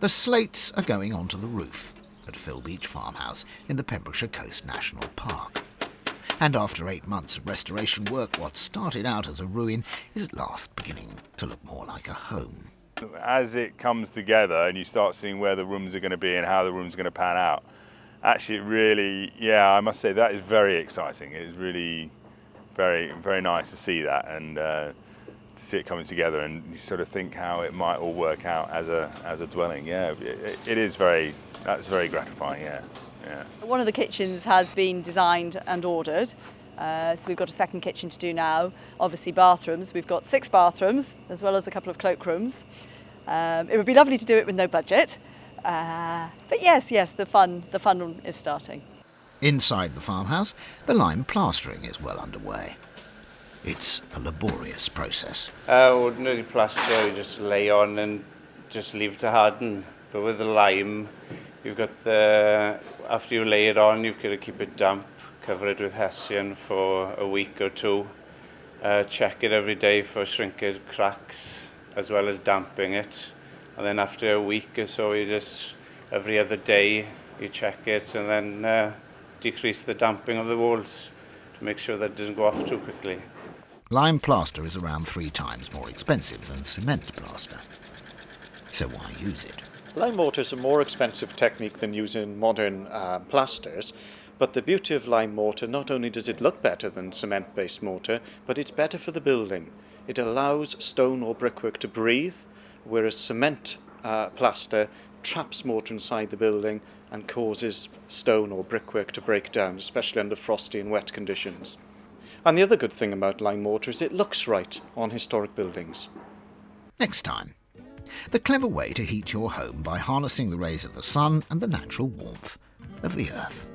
The slates are going onto the roof at Phil Beach Farmhouse in the Pembrokeshire Coast National Park. And after 8 months of restoration work, what started out as a ruin is at last beginning to look more like a home. As it comes together and you start seeing where the rooms are going to be and how the rooms are going to pan out, actually it really, I must say that is very exciting. It is really very, very nice to see that and to see it coming together, and you sort of think how it might all work out as a dwelling. That's very gratifying, yeah. One of the kitchens has been designed and ordered, so we've got a second kitchen to do now. Obviously bathrooms, we've got 6 bathrooms as well as a couple of cloakrooms. It would be lovely to do it with no budget, but yes, the fun is starting. Inside the farmhouse, the lime plastering is well underway. It's a laborious process. Ordinary plaster, you just lay on and just leave it to harden. But with the lime, you've got after you lay it on, you've got to keep it damp, cover it with hessian for a week or 2, check it every day for shrinkage, cracks, as well as damping it. And then after a week or so, you just, every other day, you check it and then decrease the damping of the walls to make sure that it doesn't go off too quickly. Lime plaster is around 3 times more expensive than cement plaster. So why use it? Lime mortar is a more expensive technique than using modern plasters, but the beauty of lime mortar, not only does it look better than cement-based mortar, but it's better for the building. It allows stone or brickwork to breathe, whereas cement plaster traps mortar inside the building and causes stone or brickwork to break down, especially under frosty and wet conditions. And the other good thing about lime mortar is it looks right on historic buildings. Next time, the clever way to heat your home by harnessing the rays of the sun and the natural warmth of the earth.